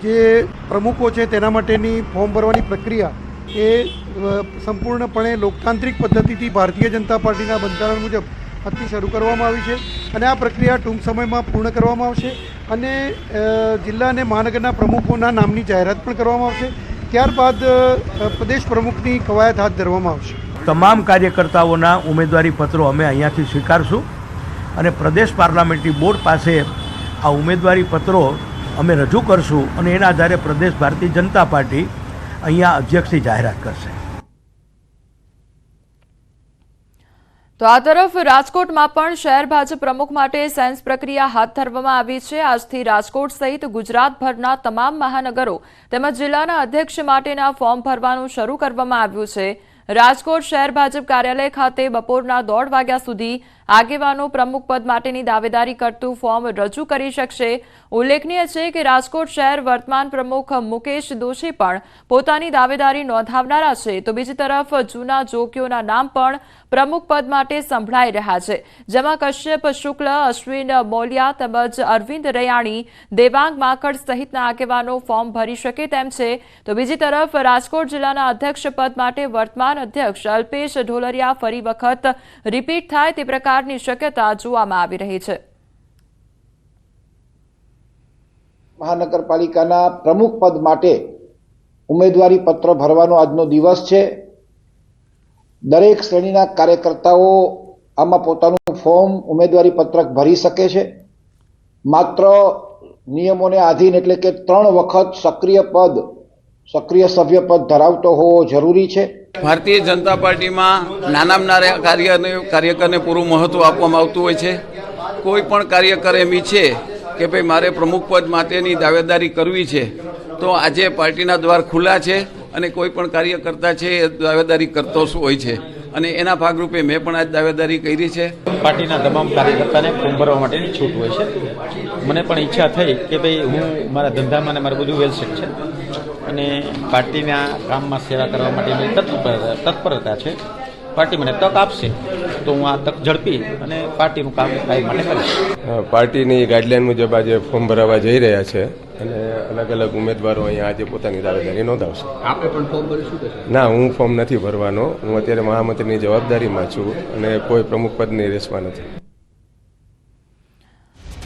જે પ્રમુખો છે તેના માટેની ફોર્મ ભરવાની પ્રક્રિયા એ સંપૂર્ણપણે લોકતાંત્રિક પદ્ધતિથી ભારતીય જનતા પાર્ટીના બંધારણ મુજબ આજથી શરૂ કરવામાં આવી છે અને આ પ્રક્રિયા ટૂંક સમયમાં પૂર્ણ કરવામાં આવશે અને જિલ્લા અને મહાનગરના પ્રમુખોના નામની જાહેરાત પણ કરવામાં આવશે। ત્યારબાદ પ્રદેશ પ્રમુખની કવાયત હાથ ધરવામાં આવશે। તમામ કાર્યકર્તાઓના ઉમેદવારી પત્રો અમે અહીંયાથી સ્વીકારશું અને પ્રદેશ પાર્લામેન્ટરી બોર્ડ પાસે આ ઉમેદવારી પત્રો અમે રજૂ કરશું અને એના આધારે પ્રદેશ ભારતીય જનતા પાર્ટી અહીંયા અધ્યક્ષની જાહેરાત કરશે। તો આ તરફ રાજકોટમાં પણ શહેર ભાજપ પ્રમુખ માટે સેન્સ પ્રક્રિયા હાથ ધરવામાં આવી છે। આજથી રાજકોટ સહિત ગુજરાતભરના તમામ મહાનગરો તેમજ જિલ્લાના અધ્યક્ષ માટેના ફોર્મ ભરવાનું શરૂ કરવામાં આવ્યું છે। રાજકોટ શહેર ભાજપ કાર્યાલય ખાતે બપોરના 1:30 વાગ્યા સુધી આગેવાનો પ્રમુખ પદ માટેની દાવેદારી કરતું ફોર્મ રજૂ કરી શકશે। ઉલ્લેખનીય છે કે રાજકોટ શહેર વર્તમાન પ્રમુખ મુકેશ દોશી પણ પોતાની દાવેદારી નોંધાવનારા છે, તો બીજી તરફ જૂના જોગીઓના નામ પણ પ્રમુખ પદ માટે સંભળાઈ રહ્યા છે, જેમાં કશ્યપ શુક્લ, અશ્વિન મોલિયા તેમજ અરવિંદ રૈયાણી, દેવાંગ માકડ સહિતના આગેવાનો ફોર્મ ભરી શકે તેમ છે। તો બીજી તરફ રાજકોટ જિલ્લાના અધ્યક્ષ પદ માટે વર્તમાન અધ્યક્ષ અલ્પેશ ઢોલરિયા ફરી વખત રિપીટ થાય તે પ્રકારની શક્યતા જોવામાં આવી રહી છે। મહાનગરપાલિકાના પ્રમુખ પદ માટે ઉમેદવારી પત્ર ભરવાનો આજનો દિવસ છે। દરેક શ્રેણીના કાર્યકર્તાઓ આમાં પોતાનું ફોર્મ ઉમેદવારી પત્રક ભરી શકે છે। માત્ર નિયમોને આધીન એટલે કે 3 વખત સક્રિય સભ્ય પદ ધરાવતો હોવો જરૂરી છે। ભારતીય જનતા પાર્ટીમાં નાના કાર્યકરને પૂરું મહત્વ આપવામાં આવતું હોય છે। કોઈ પણ કાર્યકર એમ ઈચ્છે કે ભાઈ મારે પ્રમુખ પદ માટેની દાવેદારી કરવી છે તો આજે પાર્ટીના દ્વાર ખુલ્લા છે અને કોઈ પણ કાર્યકર્તા છે એ દાવેદારી કરતો હોય છે અને એના ભાગરૂપે મેં પણ આજ દાવેદારી કરી છે। પાર્ટીના તમામ કાર્યકર્તાને ફોર્મ ભરવા માટેની છૂટ હોય છે। મને પણ ઈચ્છા થઈ કે ભાઈ હું મારા ધંધામાં ને મારું બધું વેલસેટ છે અને પાર્ટીના કામમાં સેવા કરવા માટેની તત્પરતા છે। પાર્ટી મને તક આપશે તો હું આ તક ઝડપી અને પાર્ટીનું કામ કાયમ માટે કરીશ। પાર્ટીની ગાઈડલાઈન મુજબ આજે ફોર્મ ભરાવા જઈ રહ્યા છે અને અલગ અલગ ઉમેદવારો અહીંયા આજે પોતાની દાવેદારી નોંધાવશે। આપણે પણ ફોર્મ ભરીશું કે ના, હું ફોર્મ નથી ભરવાનો। હું અત્યારે મહામંત્રીની જવાબદારીમાં છું અને કોઈ પ્રમુખ પદની રેસમાં નથી।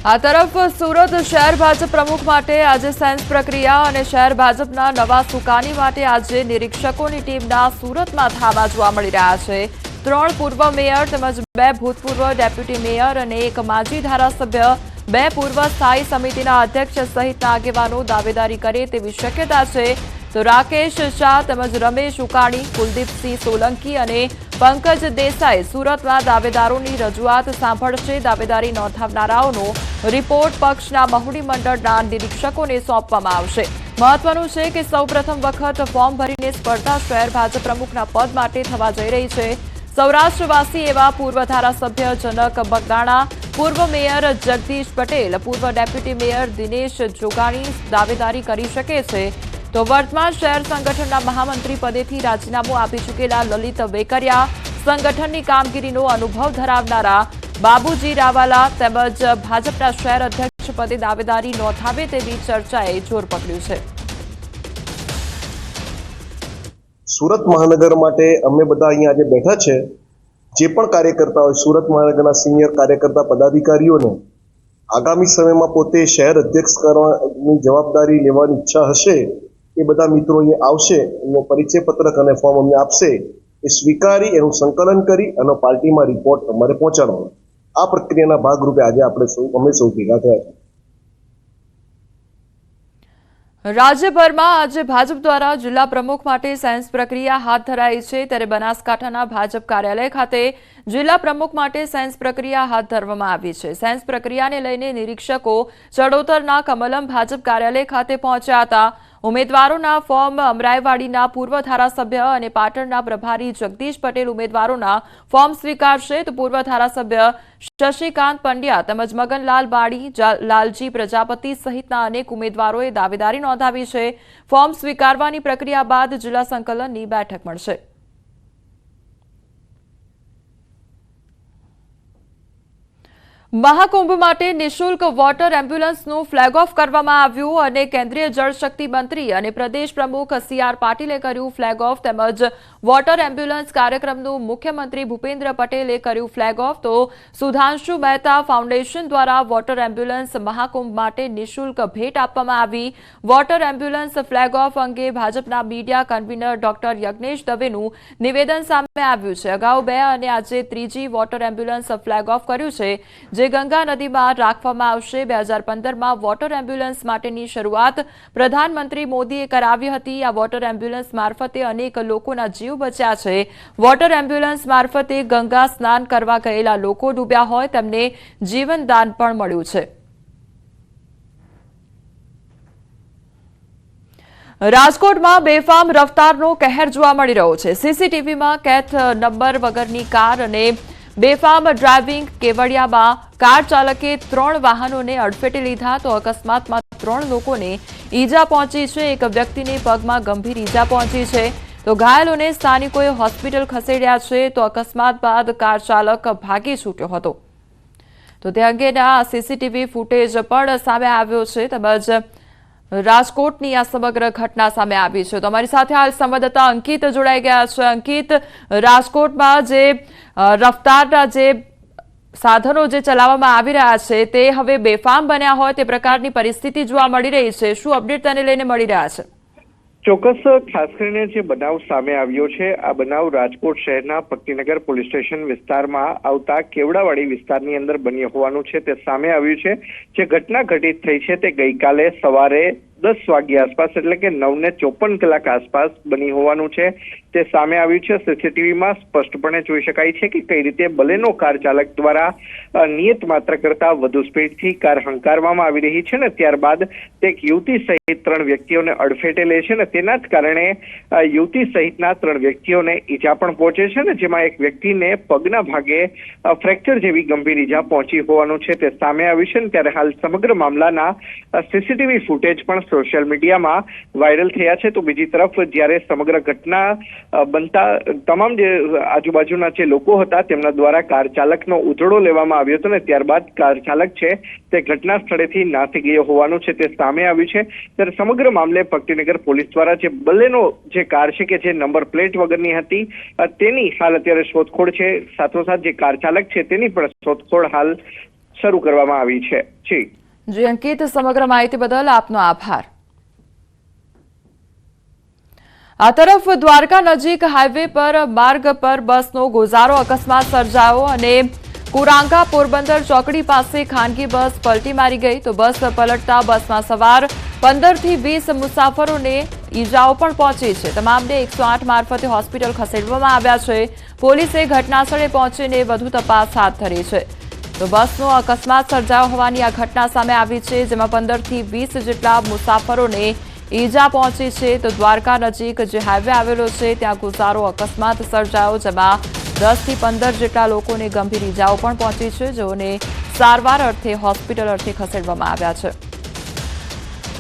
આ તરફ સુરત શહેર ભાજપ પ્રમુખ માટે આજે સેન્સ પ્રક્રિયા અને શહેર ભાજપના નવા સુકાની માટે આજે નિરીક્ષકોની ટીમના સુરતમાં ધાવા જોવા મળી રહ્યા છે। 3 પૂર્વ મેયર તેમજ 2 ભૂતપૂર્વ ડેપ્યુટી મેયર અને 1 માજી ધારાસભ્ય, 2 પૂર્વ સ્થાયી સમિતિના અધ્યક્ષ સહિતના આગેવાનો દાવેદારી કરે તેવી શક્યતા છે। તો રાકેશ શાહ તેમજ રમેશ ઉકાણી, કુલદીપસિંહ સોલંકી અને પંકજ દેસાઈ સુરતમાં દાવેદારોની રજૂઆત સાંભળશે। દાવેદારી નોંધાવનારાઓનો રિપોર્ટ પક્ષના મહુડી મંડળના નિરીક્ષકોને સોંપવામાં આવશે। મહત્વનું છે કે સૌપ્રથમ વખત ફોર્મ ભરીને સ્પર્ધા શહેર ભાજપ પ્રમુખના પદ માટે થવા જઈ રહી છે। સૌરાષ્ટ્રવાસી એવા પૂર્વ ધારાસભ્ય જનક બગદાણા, પૂર્વ મેયર જગદીશ પટેલ, પૂર્વ ડેપ્યુટી મેયર દિનેશ જોગાણી દાવેદારી કરી શકે છે। તો વર્તમાન શહેર સંગઠનના મહામંત્રી પદેથી રાજીનામું આપી ચૂકેલા લલિત વેકરિયા, સંગઠનની કામગીરીનો અનુભવ ધરાવનારા બાબુજી રાવાલા તેમજ ભાજપના શહેર અધ્યક્ષ પદે દાવેદારી નોંધાવે તેવી ચર્ચાએ જોર પકડ્યું છે। સુરત મહાનગર માટે અમે બધા અહીંયા આજે બેઠા છે। જે પણ કાર્યકર્તા હોય, સુરત મહાનગરના સિનિયર કાર્યકર્તા પદાધિકારીઓને આગામી સમયમાં પોતે શહેર અધ્યક્ષ કરવાની જવાબદારી લેવાની ઈચ્છા હશે એ બધા મિત્રો અહીંયા આવશે, એનો પરિચય પત્રક અને ફોર્મ અમને આપશે। એ સ્વીકારી એનું સંકલન કરી અને પાર્ટીમાં રિપોર્ટ અમારે પહોંચાડવાનો। આ પ્રક્રિયાના ભાગરૂપે આજે અમે સૌ ભેગા થયા છે। રાજ્યભરમાં આજે ભાજપ દ્વારા જિલ્લા પ્રમુખ માટે સેન્સ પ્રક્રિયા હાથ ધરાઈ છે, ત્યારે બનાસકાંઠાના ભાજપ કાર્યાલય ખાતે જિલ્લા પ્રમુખ માટે સેન્સ પ્રક્રિયા હાથ ધરવામાં આવી છે। સેન્સ પ્રક્રિયાને લઈને નિરીક્ષકો ચડોતરના કમલમ ભાજપ કાર્યાલય ખાતે પહોંચ્યા હતા। ઉમેદવારોના ફોર્મ અમરાઈવાડીના પૂર્વ ધારાસભ્ય અને પાટણના પ્રભારી જગદીશ પટેલ ઉમેદવારોના ફોર્મ સ્વીકારશે, તો પૂર્વ ધારાસભ્ય શશિકાંત પંડ્યા તેમજ મગનલાલ બાળી, લાલજી પ્રજાપતિ સહિતના અનેક ઉમેદવારોએ દાવેદારી નોંધાવી છે। ફોર્મ સ્વીકારવાની પ્રક્રિયા બાદ જિલ્લા સંકલનની બેઠક મળશે। મહાકુંભ માટે નિઃશુલ્ક વોટર એમ્બ્યુલન્સનું ફ્લેગ ઓફ કરવામાં આવ્યું અને કેન્દ્રીય જળશક્તિ મંત્રી અને પ્રદેશ પ્રમુખ CR પાટીલે કર્યું ફ્લેગ ઓફ તેમજ વોટર એમ્બ્યુલન્સ કાર્યક્રમનું મુખ્યમંત્રી ભૂપેન્દ્ર પટેલે કર્યું ફ્લેગ ઓફ તો સુધાંશુ મહેતા ફાઉન્ડેશન દ્વારા વોટર એમ્બ્યુલન્સ મહાકુંભ માટે નિઃશુલ્ક ભેટ આપવામાં આવી વોટર એમ્બ્યુલન્સ ફ્લેગ ઓફ અંગે ભાજપના મીડિયા કન્વીનર ડોક્ટર યજ્ઞેશ દવેનું નિવેદન સામે આવ્યું છે અગાઉ 2 અને આજે ત્રીજી વોટર એમ્બ્યુલન્સ ફ્લેગ ઓફ કર્યું છે જે ગંગા નદીમાં રાખવામાં આવશે 2015માં વોટર એમ્બ્યુલન્સ માટેની શરૂઆત પ્રધાનમંત્રી મોદીએ કરાવી હતી આ વોટર એમ્બ્યુલન્સ મારફતે અનેક લોકોના જીવ બચ્યા છે વોટર એમ્બ્યુલન્સ મારફતે ગંગા સ્નાન કરવા ગયેલા લોકો ડૂબ્યા હોય તેમને જીવનદાન પણ મળ્યું છે રાજકોટમાં બેફામ રફતારનો કહેર જોવા મળી રહ્યો છે સીસીટીવીમાં કેથ નંબર વગરની કાર અને બેફામ ડ્રાઇવિંગ કેવડિયામાં કાર ચાલકે 3 વાહનોને અડફેટે લીધા તો અકસ્માતમાં 3 લોકોને ઈજા પહોંચી છે એક વ્યક્તિને પગમાં ગંભીર ઈજા પહોંચી છે તો ઘાયલોને સ્થાનિકોએ હોસ્પિટલ ખસેડ્યા છે તો અકસ્માત બાદ કાર ચાલક ભાગી છૂટ્યો હતો તો તે અંગેના સીસીટીવી ફૂટેજ પણ સામે આવ્યો છે તેમજ રાજકોટની આ સમગ્ર ઘટના સામે આવી છે તો અમારી સાથે હાલ સંવાદદાતા અંકિત જોડાઈ ગયા છે અંકિત રાજકોટમાં જે રફતારના જે સાધનો જે ચલાવવામાં આવી રહ્યા છે તે હવે બેફામ બન્યા હોય તે પ્રકારની પરિસ્થિતિ જોવા મળી રહી છે શું અપડેટ તેને લઈને મળી રહ્યા છે ચોક્કસ ખાસ કરીને જે બનાવ સામે આવ્યો છે આ બનાવ રાજકોટ શહેરના ભક્તિનગર પોલીસ સ્ટેશન વિસ્તારમાં આવતા કેવડાવાડી વિસ્તારની અંદર બન્યો હોવાનું છે તે સામે આવ્યું છે જે ઘટના ઘટિત થઈ છે તે ગઈકાલે સવારે 10 વાગ્યા આસપાસ એટલે કે 9:54 આસપાસ બની હોવાનું છે તે સામે આવ્યું છે સીસીટીવીમાં સ્પષ્ટપણે જોઈ શકાય છે કે કઈ રીતે બલેનો કાર ચાલક દ્વારા નિયત માત્ર કરતા વધુ સ્પીડથી કાર હંકારવામાં આવી રહી છે ને ત્યારબાદ તે એક યુવતી સહિત 3 વ્યક્તિઓને અડફેટે લે છે ને તેના જ કારણે યુવતી સહિતના 3 વ્યક્તિઓને ઈજા પણ પહોંચે છે ને જેમાં એક વ્યક્તિને પગના ભાગે ફ્રેક્ચર જેવી ગંભીર ઈજા પહોંચી હોવાનું છે તે સામે આવ્યું છે ને ત્યારે હાલ સમગ્ર મામલાના સીસીટીવી ફૂટેજ પણ સોશિયલ મીડિયામાં વાયરલ થયા છે તો બીજી તરફ જ્યારે સમગ્ર ઘટના બનતા તમામ જે આજુબાજુના જે લોકો હતા તેમના દ્વારા કાર ચાલકનો ઉધડો લેવામાં આવ્યો હતો ને ત્યારબાદ કાર ચાલક છે તે ઘટના સ્થળેથી નાસી ગયો હોવાનું છે તે સામે આવ્યું છે ત્યારે સમગ્ર મામલે ભક્તિનગર પોલીસ દ્વારા જે બલેનો જે કાર છે કે જે નંબર પ્લેટ વગરની હતી તેની હાલ અત્યારે શોધખોળ છે સાથોસાથ જે કાર ચાલક છે તેની પણ શોધખોળ હાલ શરૂ કરવામાં આવી છે જી અંકિત સમગ્ર માહિતી બદલ આપનો આભાર આ તરફ દ્વારકા નજીક હાઈવે પર માર્ગ પર બસનો ગોઝારો અકસ્માત સર્જાયો અને કુરાંગા પોરબંદર ચોકડી પાસે ખાનગી બસ પલટી મારી ગઈ તો બસ પલટતા બસમાં સવાર 15 થી 20 મુસાફરોને ઈજાઓ પણ પહોંચી છે તમામને 108 મારફતે હોસ્પિટલ ખસેડવામાં આવ્યા છે પોલીસે ઘટનાસ્થળે પહોંચીને વધુ તપાસ હાથ ધરી છે તો બસનો અકસ્માત સર્જાયો હોવાની આ ઘટના સામે આવી છે જેમાં 15 થી 20 જેટલા મુસાફરોને ઈજા પહોંચી છે તો દ્વારકા નજીક જે હાઈવે આવેલો છે ત્યાં ગુજારો અકસ્માત સર્જાયો જેમાં 10 થી 15 જેટલા લોકોને ગંભીર ઈજાઓ પણ પહોંચી છે જેઓને સારવાર અર્થે હોસ્પિટલ અર્થે ખસેડવામાં આવ્યા છે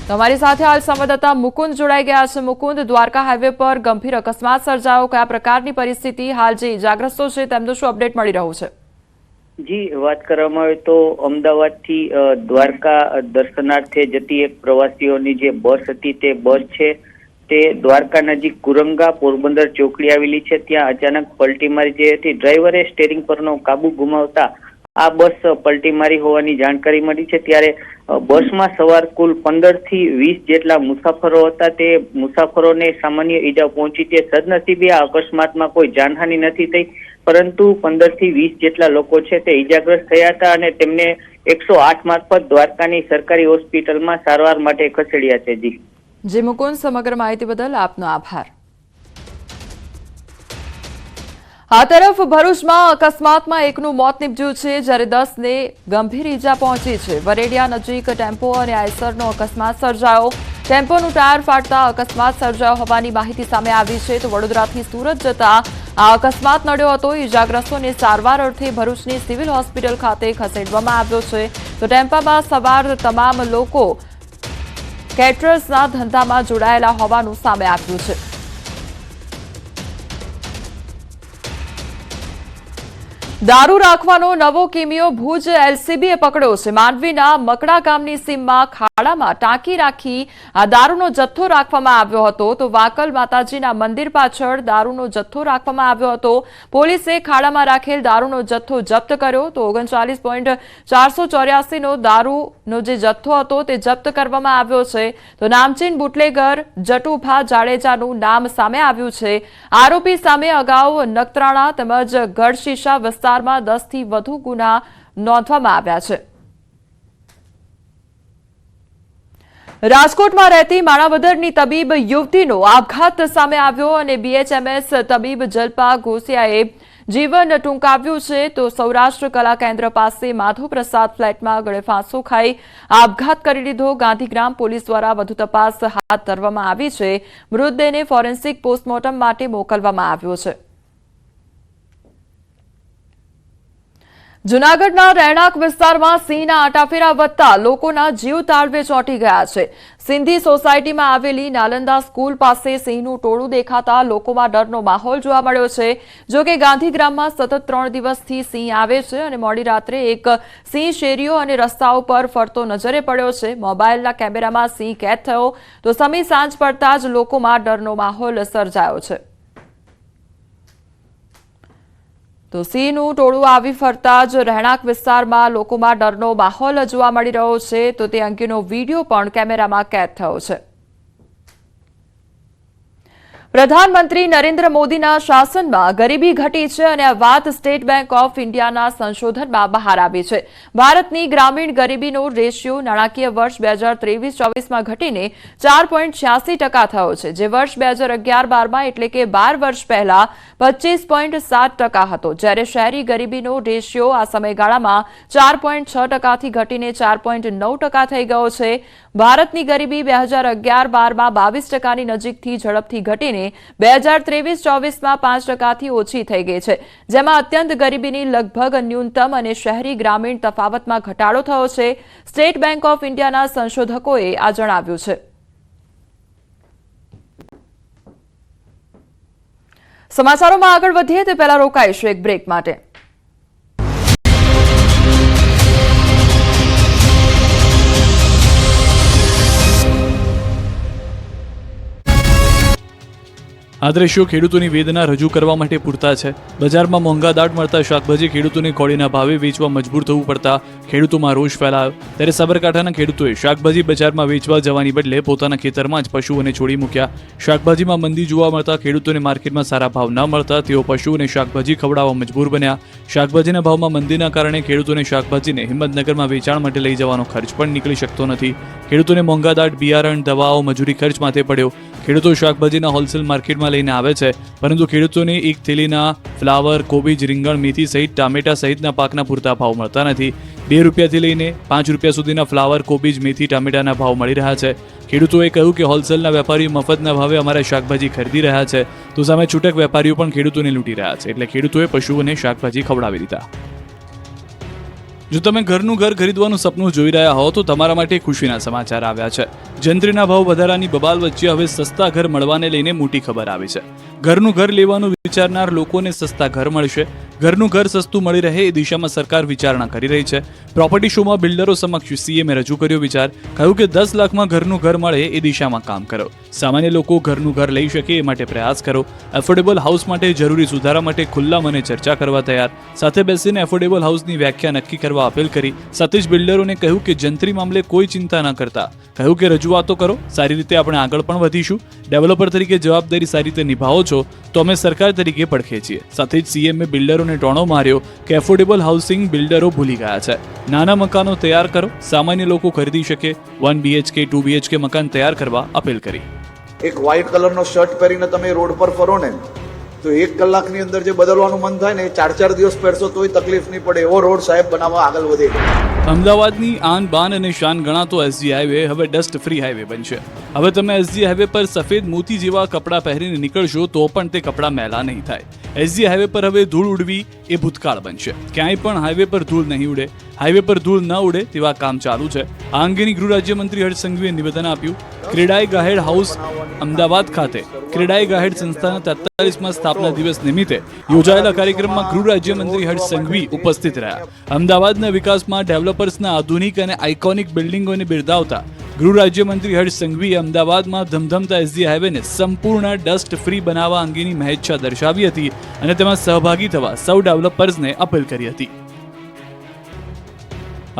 તો અમારી સાથે હાલ સંવાદદાતા મુકુંદ જોડાઈ ગયા છે મુકુંદ દ્વારકા હાઈવે પર ગંભીર અકસ્માત સર્જાયો કયા પ્રકારની પરિસ્થિતિ હાલ જે ઈજાગ્રસ્તો છે તેમનું શું અપડેટ મળી રહ્યું છે જી વાત કરવામાં આવે તો અમદાવાદથી દ્વારકા દર્શનાર્થે જતી એક પ્રવાસીઓની જે બસ હતી તે બસ છે તે દ્વારકા નજીક કુરંગા પોરબંદર ચોકડી આવેલી છે ત્યાં અચાનક પલટી મારી જે હતી ડ્રાઈવરે સ્ટેરિંગ પરનો કાબુ ગુમાવતા આ બસ પલટી મારી હોવાની જાણકારી મળી છે ત્યારે બસમાં સવાર કુલ 15 થી 20 જેટલા મુસાફરો હતા તે મુસાફરોને સામાન્ય ઈજા પહોંચી છે સદનસીબે આ અકસ્માતમાં કોઈ જાનહાનિ નથી થઈ પરંતુ 15 થી 20 જેટલા લોકો છે તે ઈજાગ્રસ્ત થયા હતા અને તેમને 108 મારફત દ્વારકાની સરકારી હોસ્પિટલમાં સારવાર માટે ખસેડ્યા છે જી મુકુંદ સમગ્ર માહિતી બદલ આપનો આભાર આ તરફ ભરૂચમાં અકસ્માતમાં એકનું મોત નીપજ્યું છે જ્યારે 10ને ગંભીર ઈજા પહોંચી છે વરેડિયા નજીક ટેમ્પો અને આઈસરનો અકસ્માત સર્જાયો ટેમ્પોનું ટાયર ફાટતા અકસ્માત સર્જાયો હોવાની માહિતી સામે આવી છે તો વડોદરાથી સુરત જતા આ અકસ્માત નડ્યો હતો ઈજાગ્રસ્તોને સારવાર અર્થે ભરૂચની સિવિલ હોસ્પિટલ ખાતે ખસેડવામાં આવ્યો છે તો ટેમ્પામાં સવાર તમામ લોકો કેટરર્સના ધંધામાં જોડાયેલા હોવાનું સામે આવ્યું છે દારૂ રાખવાનો નવો કિમિયો ભુજ એલસીબીએ પકડ્યો છે। માંડવીના મકડા ગામની સીમમાં ખાડામાં ટાંકી રાખી આ દારૂનો જથ્થો રાખવામાં આવ્યો હતો તો વાકલ માતાજીના મંદિર પાછળ દારૂનો જથ્થો રાખવામાં આવ્યો હતો। પોલીસે ખાડામાં રાખેલ દારૂનો જથ્થો જપ્ત કર્યો તો 39.484 નો દારૂનો જે જથ્થો હતો તે જપ્ત કરવામાં આવ્યો છે। તો નામચીન બુટલેગર જટુભા જાડેજાનું નામ સામે આવ્યું છે। આરોપી સામે અગાઉ નખત્રાણા તેમજ ગઢશીશા વિસ્તારમાં 10 થી વધુ ગુના નોંધવામાં આવ્યા છે। રાજકોટમાં રહેતી માણાવદરની તબીબ યુવતીનો આપઘાત સામે આવ્યો અને બીએચએમએસ તબીબ જલ્પા ઘોસિયાએ જીવન ટૂંકાવ્યું છે। તો સૌરાષ્ટ્ર કલા કેન્દ્ર પાસે માધવપ્રસાદ ફ્લેટમાં ગળે ફાંસો ખાઈ આપઘાત કરી લીધો। ગાંધીગ્રામ પોલીસ દ્વારા વધુ તપાસ હાથ ધરવામાં આવી છે। મૃતદેહને ફોરેન્સિક પોસ્ટમોર્ટમ માટે મોકલવામાં આવ્યો છે। જૂનાગઢના રહેણાંક વિસ્તારમાં સિંહના આટાફેરા વધતા લોકોના જીવ તાળવે ચોંટી ગયા છે। સિંધી સોસાયટીમાં આવેલી નાલંદા સ્કૂલ પાસે સિંહનું ટોળું દેખાતા લોકોમાં ડરનો માહોલ જોવા મળ્યો છે। જો કે ગાંધીગ્રામમાં સતત 3 દિવસથી સિંહ આવે છે અને મોડી રાત્રે એક સિંહ શેરીઓ અને રસ્તાઓ પર ફરતો નજરે પડ્યો છે। મોબાઈલના કેમેરામાં સિંહ કેદ થયો તો સમી સાંજ પડતા જ લોકોમાં ડરનો માહોલ સર્જાયો છે। તો સિંહનું ટોળું આવી ફરતા જ રહેણાંક વિસ્તારમાં લોકોમાં ડરનો માહોલ જોવા મળી રહ્યો છે। તો તે અંગેનો વિડીયો પણ કેમેરામાં કેદ થયો છે। પ્રધાનમંત્રી નરેન્દ્ર મોદીના શાસનમાં ગરીબી ઘટી છે અને આ વાત સ્ટેટ બેંક ઓફ ઇન્ડિયાના સંશોધનમાં બહાર આવી છે। ભારતની ગ્રામીણ ગરીબીનો રેશિયો નાણાકીય વર્ષ 2023-24માં ઘટીને 4.86% થયો છે, જે વર્ષ 2011-12માં એટલે કે 12 વર્ષ પહેલા 25.7% હતો, જ્યારે શહેરી ગરીબીનો રેશિયો આ સમયગાળામાં 4.6%થી ઘટીને 4.9% થઈ ગયો છે। ભારતની ગરીબી 2011-12માં 22%ની નજીકથી ઝડપથી ઘટીને 2023-24માં 5%થી ઓછી થઈ ગઈ છે, જેમાં અત્યંત ગરીબીની લગભગ ન્યૂનતમ અને શહેરી ગ્રામીણ તફાવતમાં ઘટાડો થયો છે। સ્ટેટ બેંક ઓફ ઇન્ડિયાના સંશોધકોએ આ જણાવ્યું છે। સમાચારોમાં આગળ વધીએ તે પહેલા રોકાઈશું એક બ્રેક માટે। આ દ્રશ્યો ખેડૂતોની વેદના રજૂ કરવા માટે પૂરતા છે। બજારમાં મોંઘા દાટ મળતા શાકભાજી ખેડૂતોને કોળીના ભાવે વેચવા મજબૂર થવું પડતા ખેડૂતોમાં રોષ ફેલાયો, ત્યારે સાબરકાંઠાના ખેડૂતોએ શાકભાજી બજારમાં વેચવા જવાની બદલે પોતાના ખેતરમાં જ પશુઓને છોડી મૂક્યા। શાકભાજીમાં મંદી જોવા મળતા ખેડૂતોને માર્કેટમાં સારા ભાવ ન મળતા તેઓ પશુઓને શાકભાજી ખવડાવવા મજબૂર બન્યા। શાકભાજીના ભાવમાં મંદીના કારણે ખેડૂતોને શાકભાજીને હિંમતનગરમાં વેચાણ માટે લઈ જવાનો ખર્ચ પણ નીકળી શકતો નથી। ખેડૂતોને મોંઘા દાટ બિયારણ, દવાઓ, મજૂરી ખર્ચ માથે પડ્યો। ખેડૂતો શાકભાજીના હોલસેલ માર્કેટમાં લઈને આવે છે, પરંતુ ખેડૂતોને એક થેલીના ફ્લાવર, કોબીજ, રીંગણ, મેથી સહિત ટામેટા સહિતના પાકના પૂરતા ભાવ મળતા નથી। 2 રૂપિયાથી લઈને 5 રૂપિયા સુધીના ફ્લાવર, કોબીજ, મેથી, ટામેટાના ભાવ મળી રહ્યા છે। ખેડૂતોએ કહ્યું કે હોલસેલના વેપારીઓ મફતના ભાવે અમારા શાકભાજી ખરીદી રહ્યા છે, તો સામે છૂટક વેપારીઓ પણ ખેડૂતોને લૂંટી રહ્યા છે, એટલે ખેડૂતોએ પશુઓને શાકભાજી ખવડાવી દીધા। જો તમે ઘરનું ઘર ખરીદવાનું સપનું જોઈ રહ્યા હો તો તમારા માટે ખુશીના સમાચાર આવ્યા છે। જંત્રીના ભાવ વધારાની બબાલ વચ્ચે હવે સસ્તા ઘર મળવાને લઈને મોટી ખબર આવી છે। ઘરનું ઘર લેવાનું વિચારનાર લોકોને સસ્તા ઘર મળશે। ઘરનું ઘર સસ્તું મળી રહે એ દિશામાં સરકાર વિચારણા કરી રહી છે। પ્રોપર્ટી શોમાં બિલ્ડરો સમક્ષ સીએમએ રજૂ કર્યો વિચાર, કહ્યું કે 10 લાખમાં ઘરનું ઘર મળે એ દિશામાં કામ કરો। સામાન્ય લોકો ઘરનું ઘર લઈ શકે એ માટે પ્રયાસ કરો। એફોર્ડેબલ હાઉસ માટે જરૂરી સુધારા માટે ખુલ્લા મને ચર્ચા કરવા તૈયાર। સાથે બેસીને એફોર્ડેબલ હાઉસની વ્યાખ્યા નક્કી કરવા અપીલ કરી। સાથે જ બિલ્ડરોને કહ્યું કે જંત્રી મામલે કોઈ ચિંતા ન કરતા, કહ્યું કે રજૂઆતો કરો, સારી રીતે આપણે આગળ પણ વધીશું। ડેવલપર તરીકે જવાબદારી સારી રીતે નિભાવો છો તો અમે સરકાર તરીકે પડખે છીએ। સાથે જ સીએમએ બિલ્ડરોને ટોણો માર્યો કે એફોર્ડેબલ હાઉસિંગ બિલ્ડરો ભૂલી ગયા છે। નાના મકાનો તૈયાર કરો, સામાન્ય લોકો ખરીદી શકે। 1 BHK 2 BHK મકાન તૈયાર કરવા અપીલ કરી। એક વ્હાઇટ કલરનો શર્ટ પહેરીને તમે રોડ પર ફરો ને તો 1 કલાકની અંદર જે બદલવાનું મન થાય ને એ 4-4 દિવસ પહેરશો તોય તકલીફ નહીં પડે એવો રોડ સાહેબ બનાવવા આગળ વધે। અમદાવાદની આન બાન અને શાન ગણાતો SG હાઈવે હવે ડસ્ટ ફ્રી હાઈવે બનશે। હવે તમે એસજી હાઈવે પર સફેદ મોતી જેવા કપડાં પહેરીને નીકળશો તો પણ તે કપડાં મેલા નહીં થાય. એસજી હાઈવે પર હવે ધૂળ ઉડવી એ ભૂતકાળ બનશે. ક્યાંય પણ હાઈવે પર ધૂળ નહીં ઉડે. હાઈવે પર ધૂળ ન ઉડે તેવા કામ ચાલુ છે. આ અંગેની ગૃહ રાજ્યમંત્રી હર્ષ સંઘવીએ નિવેદન આપ્યું. ક્રેડાઈ ગાહેડ હાઉસ અમદાવાદ ખાતે ક્રેડાઈ ગાહેડ સંસ્થાના 43મા સ્થાપના દિવસ નિમિત્તે યોજાયેલા કાર્યક્રમમાં ગૃહ રાજ્યમંત્રી હર્ષ સંઘવી ઉપસ્થિત રહ્યા. અમદાવાદના વિકાસમાં ડેવલપર્સના આધુનિક અને આઇકોનિક બિલ્ડિંગોને બિરદાવતા ગૃહ રાજ્યમંત્રી હર્ષ સંઘવીએ અમદાવાદમાં ધમધમતા એસજી હાઈવેને સંપૂર્ણ ડસ્ટ ફ્રી બનાવવા અંગેની મહેચ્છા દર્શાવી હતી અને તેમાં સહભાગી થવા સૌ ડેવલપર્સને અપીલ કરી હતી.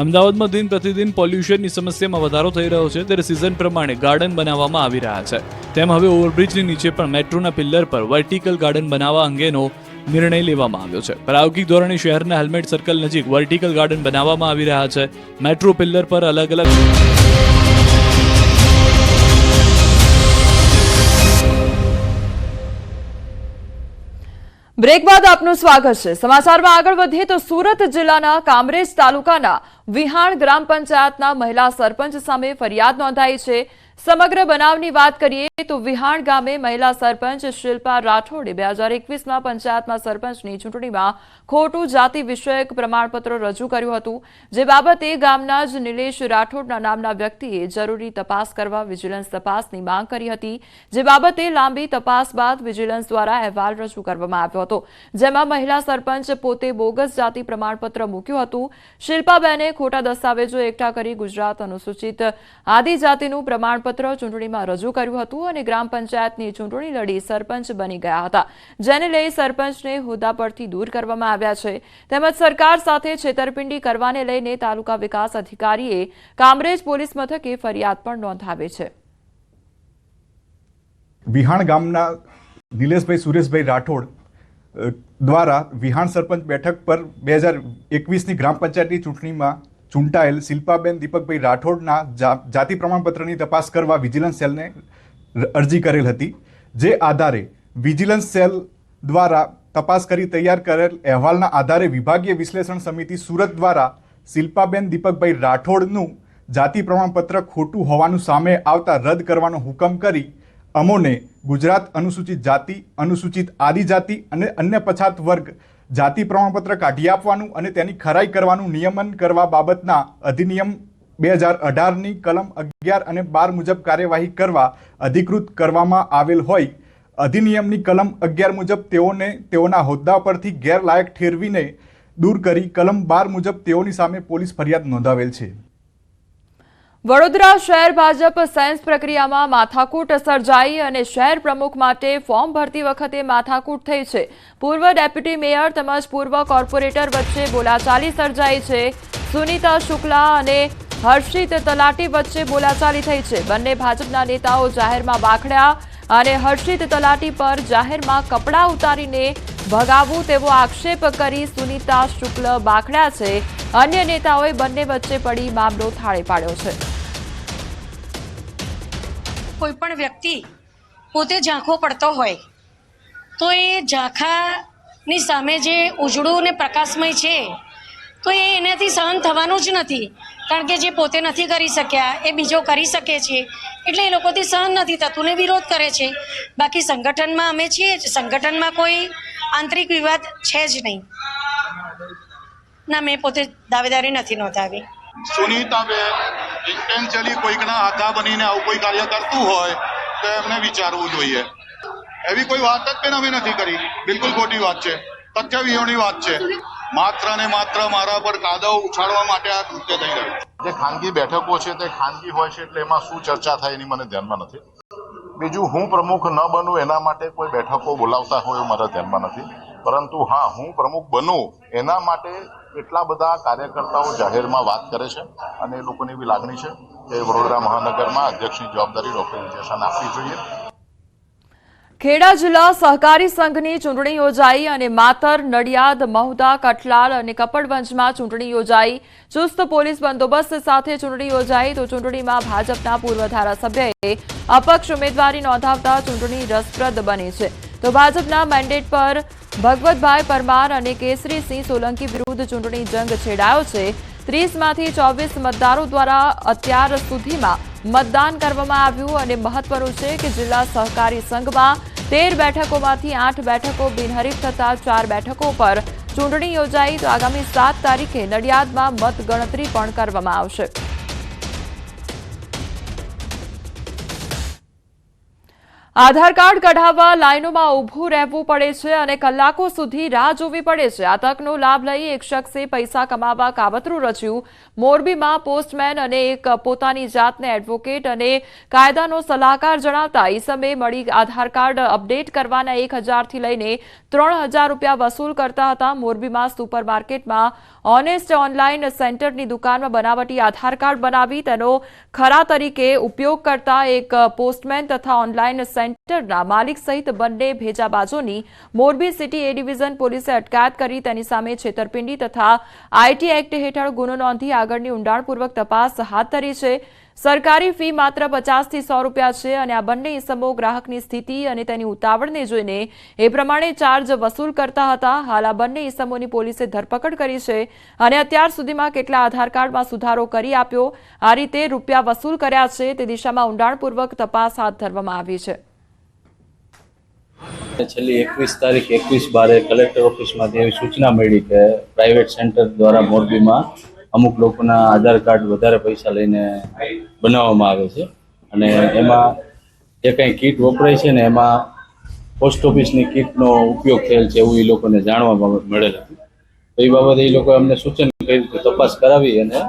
અમદાવાદમાં દિન પ્રતિદિન પોલ્યુશનની સમસ્યામાં વધારો થઈ રહ્યો છે, ત્યારે સિઝન પ્રમાણે ગાર્ડન બનાવવામાં આવી રહ્યા છે. તેમ હવે ઓવરબ્રિજની નીચે પણ મેટ્રોના પિલ્લર પર વર્ટિકલ ગાર્ડન બનાવવા અંગેનો નિર્ણય લેવામાં આવ્યો છે. પ્રાયોગિક ધોરણે શહેરના હેલ્મેટ સર્કલ નજીક વર્ટિકલ ગાર્ડન બનાવવામાં આવી રહ્યા છે. મેટ્રો પિલ્લર પર અલગ અલગ બ્રેક બાદ આપનું સ્વાગત છે. સમાચારમાં આગળ વધીએ તો સુરત જિલ્લાના કામરેજ તાલુકાના વિહાણ ગ્રામ પંચાયતના મહિલા સરપંચ સામે ફરિયાદ નોંધાઈ છે. સમગ્ર બનાવની વાત કરીએ તો વિહાણ ગામે મહિલા સરપંચ શિલ્પા રાઠોડે 2021માં પંચાયતમાં સરપંચની ચૂંટણીમાં ખોટું જાતિ વિષયક પ્રમાણપત્ર રજૂ કર્યું હતું, જે બાબતે ગામના જ નિલેશ રાઠોડના નામના વ્યક્તિએ જરૂરી તપાસ કરવા વિજિલન્સ તપાસની માંગ કરી હતી, જે બાબતે લાંબી તપાસ બાદ વિજિલન્સ દ્વારા અહેવાલ રજૂ કરવામાં આવ્યો હતો, જેમાં મહિલા સરપંચ પોતે બોગસ જાતિ પ્રમાણપત્ર મૂક્યું હતું. શિલ્પાબેને ખોટા દસ્તાવેજો એકઠા કરી ગુજરાત અનુસૂચિત આદિજાતિનું પ્રમાણપત્ર ચૂંટણીમાં રજૂ કર્યું હતું અને ગ્રામ પંચાયતની ચૂંટણી લડી સરપંચ બની ગયા હતા, જેને લઈ સરપંચને હોદ્દા પરથી દૂર કરવામાં આવ્યા છે. તેમજ સરકાર સાથે છેતરપિંડી કરવાને લઈને તાલુકા વિકાસ અધિકારીએ કામરેજ પોલીસ મથકે ફરિયાદ પણ નોંધાવી છે. વિહાણ ગામના નિલેશભાઈ સુરેશભાઈ રાઠોડ દ્વારા વિહાણ સરપંચ બેઠક પર 2021ની ગ્રામ પંચાયતની ચૂંટણીમાં ચૂંટાયેલ શિલ્પાબેન દીપકભાઈ રાઠોડના જાતિ પ્રમાણપત્રની તપાસ કરવા વિજિલન્સ સેલને અરજી કરેલ હતી, જે આધારે વિજિલન્સ સેલ દ્વારા તપાસ કરી તૈયાર કરેલ અહેવાલના આધારે વિભાગીય વિશ્લેષણ સમિતિ સુરત દ્વારા શિલ્પાબેન દીપકભાઈ રાઠોડનું જાતિ પ્રમાણપત્ર ખોટું હોવાનું સામે આવતા રદ કરવાનો હુકમ કરી અમોને ગુજરાત અનુસૂચિત જાતિ, અનુસૂચિત આદિજાતિ અને અન્ય પછાત વર્ગ જાતિ પ્રમાણપત્ર કાઢી આપવાનું અને તેની ખરાઈ કરવાનું નિયમન કરવા બાબતના અધિનિયમ 2018ની કલમ 11 અને 12 મુજબ કાર્યવાહી કરવા અધિકૃત કરવામાં આવેલ હોય અધિનિયમની કલમ 11 મુજબ તેઓને તેઓના હોદ્દા પરથી ગેરલાયક ઠેરવીને દૂર કરી કલમ 12 મુજબ તેઓની સામે પોલીસ ફરિયાદ નોંધાવેલ છે. વડોદરા શહેર ભાજપ સાયન્સ પ્રક્રિયામાં માથાકૂટ સર્જાઈ અને શહેર પ્રમુખ માટે ફોર્મ ભરતી વખતે માથાકૂટ થઈ છે. પૂર્વ ડેપ્યુટી મેયર તેમજ પૂર્વ કોર્પોરેટર વચ્ચે બોલાચાલી સર્જાઈ છે. સુનીતા શુક્લા અને હર્ષિત તલાટી વચ્ચે બોલાચાલી થઈ છે. બંને ભાજપના નેતાઓ જાહેરમાં બાખડ્યા અને હર્ષિત તલાટી પર જાહેરમાં કપડાં ઉતારીને ભગાવવું તેવો આક્ષેપ કરી સુનીતા શુક્લ બાખડ્યા છે. અન્ય નેતાઓએ બંને વચ્ચે પડી મામલો થાળે પાડ્યો છે. કોઈ પણ વ્યક્તિ પોતે ઝાંખો પડતો હોય તો એ ઝાંખાની સામે જે ઉજળું ને પ્રકાશમય છે તો એ એનાથી સહન થવાનું જ નથી, કારણ કે જે પોતે નથી કરી શક્યા એ બીજો કરી શકે છે, એટલે એ લોકોથી સહન નથી થતું ને વિરોધ કરે છે. બાકી સંગઠનમાં અમે છીએ જ, સંગઠનમાં કોઈ આંતરિક વિવાદ છે જ નહીં. ના, મેં પોતે દાવેદારી નથી નોંધાવી. સુનીતાબેન ઇન્ટેન્શનલી કોઈકના આધા બનીને આવું કોઈ કાર્ય કરતું હોય તો એમને વિચારવું જોઈએ. એવી કોઈ વાત જ પણ અમે નથી કરી. બિલકુલ ખોટી વાત છે, તથ્ય વિહોણી વાત છે. માત્ર ને માત્ર મારા પર કાદવ ઉછાળવા માટે આ કૃત્ય થઈ રહ્યું. જે ખાનગી બેઠકો છે તે ખાનગી હોય છે, એટલે એમાં શું ચર્ચા થાય એની મને ધ્યાનમાં નથી. બીજું, હું પ્રમુખ ન બનું એના માટે કોઈ બેઠકો બોલાવતા હોય એવું મારા ધ્યાનમાં નથી, પરંતુ હા, હું પ્રમુખ બનું એના માટે એટલા બધા કાર્યકર્તાઓ જાહેરમાં વાત કરે છે અને એ લોકોની એવી લાગણી છે કે વડોદરા મહાનગરમાં અધ્યક્ષની જવાબદારી ડોક્ટર વિજયશાન આપવી જોઈએ. ખેડા જિલ્લા સહકારી સંઘની ચૂંટણી યોજાઈ અને માતર, નડિયાદ, મહુધા, કઠલાલ અને કપડવંજમાં ચૂંટણી યોજાઈ. ચુસ્ત પોલીસ બંદોબસ્ત સાથે ચૂંટણી યોજાઈ તો ચૂંટણીમાં ભાજપના પૂર્વ ધારાસભ્યએ અપક્ષ ઉમેદવારી નોંધાવતા ચૂંટણી રસપ્રદ બની છે. તો ભાજપના મેન્ડેટ પર ભગવતભાઈ પરમાર અને કેસરીસિંહ સોલંકી વિરુદ્ધ ચૂંટણી જંગ છેડાયો છે. 30માંથી 24 મતદારો દ્વારા અત્યાર સુધીમાં મતદાન કરવામાં આવ્યું અને મહત્વનું છે કે જિલ્લા સહકારી સંઘમાં 13 બેઠકોમાંથી 8 બેઠકો બિનહરીફ થતા 4 બેઠકો પર ચૂંટણી યોજાઈ તો આગામી 7 તારીખે નડિયાદમાં મતગણતરી પણ કરવામાં આવશે. આધાર કાર્ડ કઢાવવા લાઇનોમાં ઊભું રહેવું પડે છે અને કલાકો સુધી રાહ જોવી પડે છે. આ તકનો લાભ લઈ એક શખ્સે પૈસા કમાવા કાવતરું રચ્યું. મોરબીમાં પોસ્ટમેન અને એક પોતાની જાતને એડવોકેટ અને કાયદાનો સલાહકાર જણાવતા ઈસમે મળી આધાર કાર્ડ અપડેટ કરવાના 1000થી લઈને 3000 રૂપિયા વસૂલ કરતા હતા. મોરબીમાં સુપરમાર્કેટમાં ઓનેસ્ટ ઓનલાઈન સેન્ટરની દુકાનમાં બનાવટી આધાર કાર્ડ બનાવી તેનો ખરા તરીકે ઉપયોગ કરતા એક પોસ્ટમેન તથા ઓનલાઈન સેન્ટરના માલિક સહિત બંને ભેજાબાજોની મોરબી સિટી એ ડિવિઝન પોલીસે અટકાયત કરી તેની સામે છેતરપિંડી તથા આઈટી એક્ટ હેઠળ ગુનો નોંધી આગળની ઊંડાણપૂર્વક તપાસ હાથ ધરી છે. સરકારી ફી માત્ર 50 થી 100 રૂપિયા છે અને આ બંને ઇસમો ગ્રાહકની સ્થિતિ અને તેની ઉતાવળને જોઈને એ પ્રમાણે ચાર્જ વસૂલ કરતા હતા. હાલ આ બંને ઇસમોની પોલીસે ધરપકડ કરી છે અને અત્યાર સુધીમાં કેટલા આધાર કાર્ડમાં સુધારો કરી આપ્યો, આ રીતે રૂપિયા વસૂલ કર્યા છે તે દિશામાં ઊંડાણપૂર્વક તપાસ હાથ ધરવામાં આવી છે. છેલ્લી 21 તારીખ 21/12 કલેક્ટર ઓફિસમાંથી એવી સૂચના મળી કે પ્રાઇવેટ સેન્ટર દ્વારા મોરબીમાં અમુક લોકોના આધાર કાર્ડ વધારે પૈસા લઈને બનાવવામાં આવે છે અને એમાં જે કંઈ કીટ વપરાય છે ને એમાં પોસ્ટ ઓફિસની કીટનો ઉપયોગ થયેલ છે એવું એ લોકોને જાણવા મળેલ હતું. તો એ બાબતે એ લોકોએ અમને સૂચન કર્યું કે તપાસ કરાવી અને